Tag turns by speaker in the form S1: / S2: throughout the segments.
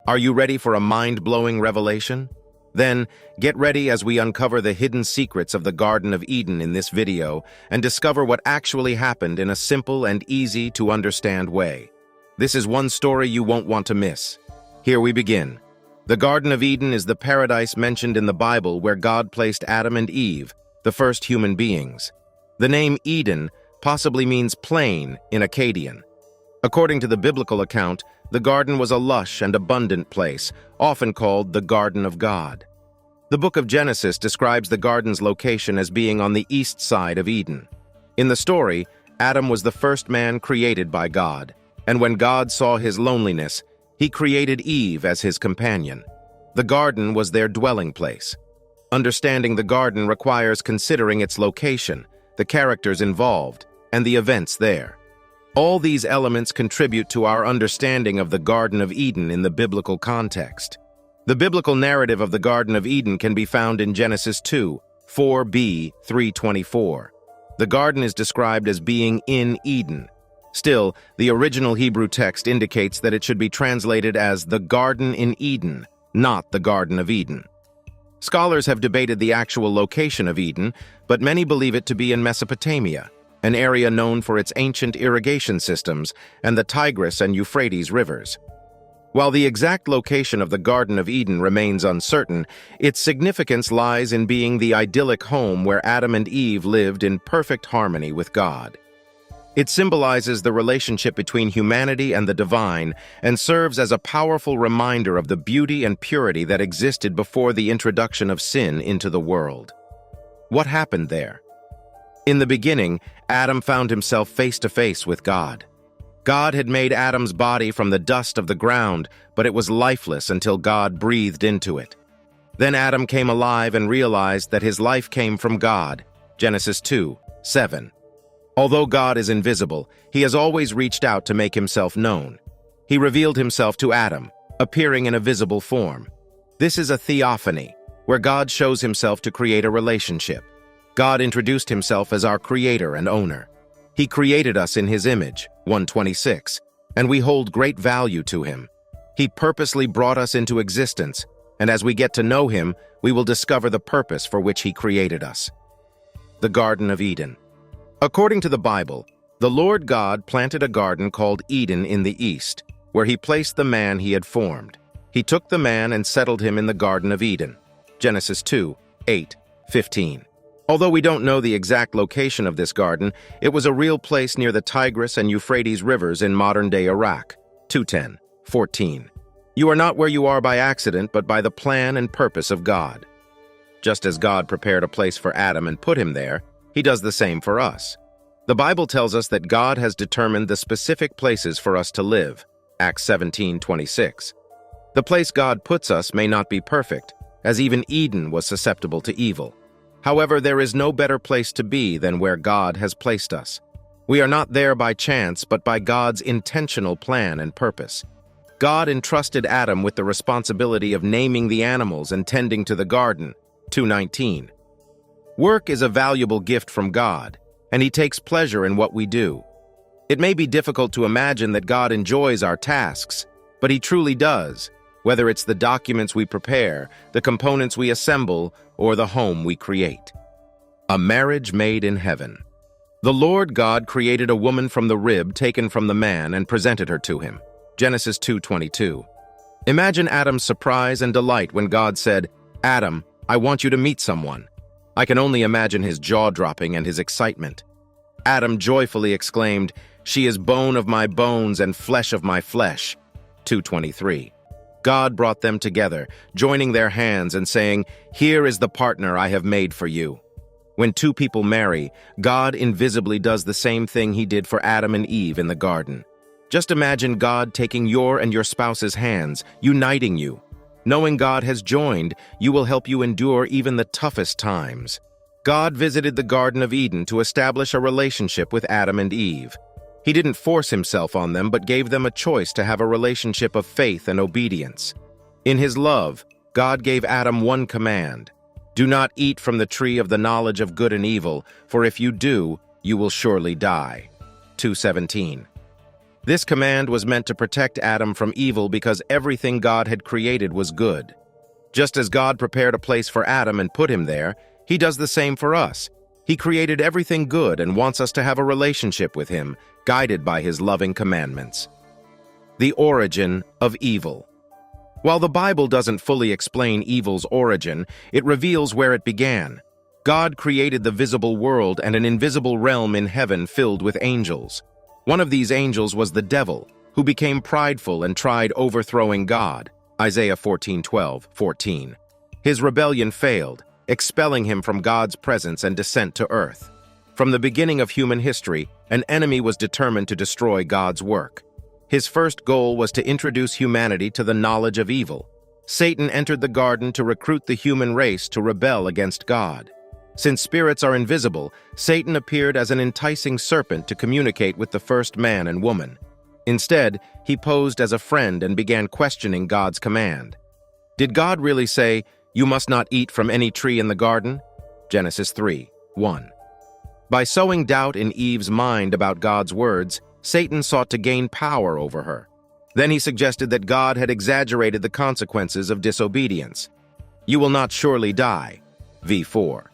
S1: Are you ready for a mind-blowing revelation? Then, get ready as we uncover the hidden secrets of the Garden of Eden in this video and discover what actually happened in a simple and easy-to-understand way. This is one story you won't want to miss. Here we begin. The Garden of Eden is the paradise mentioned in the Bible where God placed Adam and Eve, the first human beings. The name Eden possibly means plain in Akkadian. According to the biblical account, the garden was a lush and abundant place, often called the Garden of God. The book of Genesis describes the garden's location as being on the east side of Eden. In the story, Adam was the first man created by God, and when God saw his loneliness, he created Eve as his companion. The garden was their dwelling place. Understanding the garden requires considering its location, the characters involved, and the events there. All these elements contribute to our understanding of the Garden of Eden in the biblical context. The biblical narrative of the Garden of Eden can be found in Genesis 2, 4b, 3:24. The garden is described as being in Eden. Still, the original Hebrew text indicates that it should be translated as the Garden in Eden, not the Garden of Eden. Scholars have debated the actual location of Eden, but many believe it to be in Mesopotamia, an area known for its ancient irrigation systems and the Tigris and Euphrates rivers. While the exact location of the Garden of Eden remains uncertain, its significance lies in being the idyllic home where Adam and Eve lived in perfect harmony with God. It symbolizes the relationship between humanity and the divine and serves as a powerful reminder of the beauty and purity that existed before the introduction of sin into the world. What happened there? In the beginning, Adam found himself face to face with God. God had made Adam's body from the dust of the ground, but it was lifeless until God breathed into it. Then Adam came alive and realized that his life came from God. Genesis 2, 7. Although God is invisible, he has always reached out to make himself known. He revealed himself to Adam, appearing in a visible form. This is a theophany, where God shows himself to create a relationship. God introduced himself as our creator and owner. He created us in his image, 1:26, and we hold great value to him. He purposely brought us into existence, and as we get to know him, we will discover the purpose for which he created us. The Garden of Eden. According to the Bible, the Lord God planted a garden called Eden in the east, where he placed the man he had formed. He took the man and settled him in the Garden of Eden. Genesis 2, 8, 15. Although we don't know the exact location of this garden, it was a real place near the Tigris and Euphrates rivers in modern-day Iraq. 2:10, 14. You are not where you are by accident, but by the plan and purpose of God. Just as God prepared a place for Adam and put him there, he does the same for us. The Bible tells us that God has determined the specific places for us to live. Acts 17:26. The place God puts us may not be perfect, as even Eden was susceptible to evil. However, there is no better place to be than where God has placed us. We are not there by chance, but by God's intentional plan and purpose. God entrusted Adam with the responsibility of naming the animals and tending to the garden. 2:19. Work is a valuable gift from God, and he takes pleasure in what we do. It may be difficult to imagine that God enjoys our tasks, but he truly does. Whether it's the documents we prepare, the components we assemble, or the home we create. A marriage made in heaven. The Lord God created a woman from the rib taken from the man and presented her to him. Genesis 2:22. Imagine Adam's surprise and delight when God said, "Adam, I want you to meet someone." I can only imagine his jaw dropping and his excitement. Adam joyfully exclaimed, "She is bone of my bones and flesh of my flesh." 2:23. God brought them together, joining their hands and saying, "Here is the partner I have made for you." When two people marry, God invisibly does the same thing he did for Adam and Eve in the garden. Just imagine God taking your and your spouse's hands, uniting you. Knowing God has joined, you will help you endure even the toughest times. God visited the Garden of Eden to establish a relationship with Adam and Eve. He didn't force himself on them, but gave them a choice to have a relationship of faith and obedience. In his love, God gave Adam one command: do not eat from the tree of the knowledge of good and evil, for if you do, you will surely die. 2:17. This command was meant to protect Adam from evil because everything God had created was good. Just as God prepared a place for Adam and put him there, He does the same for us. He created everything good and wants us to have a relationship with Him, guided by His loving commandments. The origin of evil. While the Bible doesn't fully explain evil's origin, it reveals where it began. God created the visible world and an invisible realm in heaven filled with angels. One of these angels was the devil, who became prideful and tried overthrowing God. Isaiah 14:12-14. His rebellion failed, expelling him from God's presence and descent to earth. From the beginning of human history, an enemy was determined to destroy God's work. His first goal was to introduce humanity to the knowledge of evil. Satan entered the garden to recruit the human race to rebel against God. Since spirits are invisible, Satan appeared as an enticing serpent to communicate with the first man and woman. Instead, he posed as a friend and began questioning God's command. Did God really say, "You must not eat from any tree in the garden"? Genesis 3:1. By sowing doubt in Eve's mind about God's words, Satan sought to gain power over her. Then he suggested that God had exaggerated the consequences of disobedience. "You will not surely die." v4.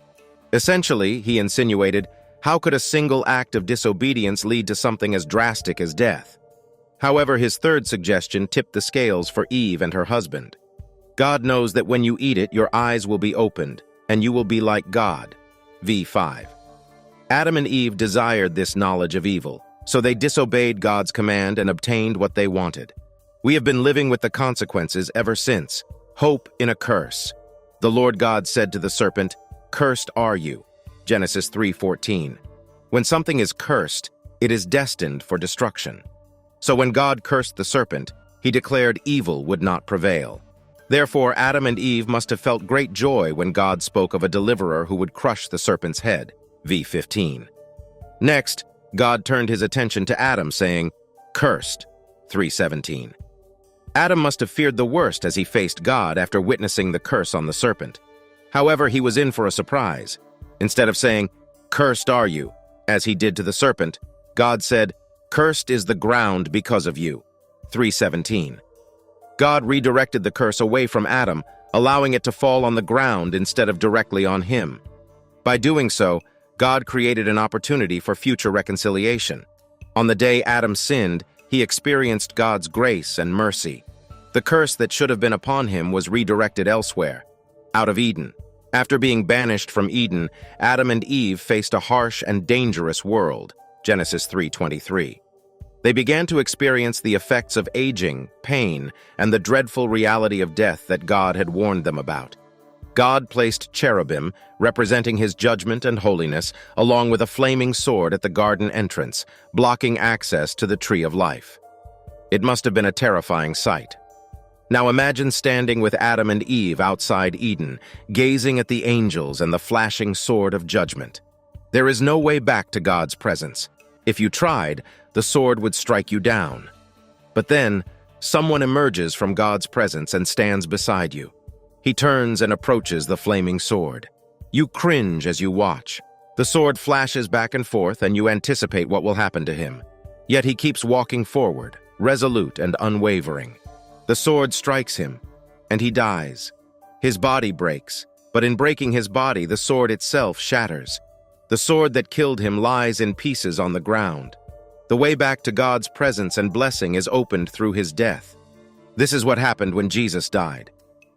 S1: Essentially, he insinuated, how could a single act of disobedience lead to something as drastic as death? However, his third suggestion tipped the scales for Eve and her husband. God knows that when you eat it, your eyes will be opened, and you will be like God. v5. Adam and Eve desired this knowledge of evil, so they disobeyed God's command and obtained what they wanted. We have been living with the consequences ever since. Hope in a curse. The Lord God said to the serpent, "Cursed are you." Genesis 3:14. When something is cursed, it is destined for destruction. So when God cursed the serpent, He declared evil would not prevail. Therefore, Adam and Eve must have felt great joy when God spoke of a deliverer who would crush the serpent's head. v15. Next, God turned His attention to Adam, saying, "Cursed." 3:17. Adam must have feared the worst as he faced God after witnessing the curse on the serpent. However, he was in for a surprise. Instead of saying, "Cursed are you," as He did to the serpent, God said, "Cursed is the ground because of you." 3:17. God redirected the curse away from Adam, allowing it to fall on the ground instead of directly on him. By doing so, God created an opportunity for future reconciliation. On the day Adam sinned, he experienced God's grace and mercy. The curse that should have been upon him was redirected elsewhere, out of Eden. After being banished from Eden, Adam and Eve faced a harsh and dangerous world. Genesis 3:23. They began to experience the effects of aging, pain, and the dreadful reality of death that God had warned them about. God placed cherubim, representing His judgment and holiness, along with a flaming sword at the garden entrance, blocking access to the tree of life. It must have been a terrifying sight. Now imagine standing with Adam and Eve outside Eden, gazing at the angels and the flashing sword of judgment. There is no way back to God's presence. If you tried, the sword would strike you down. But then, someone emerges from God's presence and stands beside you. He turns and approaches the flaming sword. You cringe as you watch. The sword flashes back and forth, and you anticipate what will happen to him. Yet he keeps walking forward, resolute and unwavering. The sword strikes him, and he dies. His body breaks, but in breaking his body, the sword itself shatters. The sword that killed him lies in pieces on the ground. The way back to God's presence and blessing is opened through his death. This is what happened when Jesus died.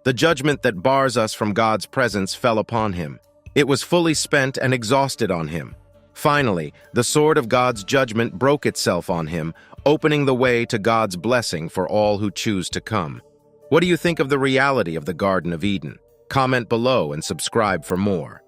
S1: The judgment that bars us from God's presence fell upon him. It was fully spent and exhausted on him. Finally, the sword of God's judgment broke itself on him, opening the way to God's blessing for all who choose to come. What do you think of the reality of the Garden of Eden? Comment below and subscribe for more.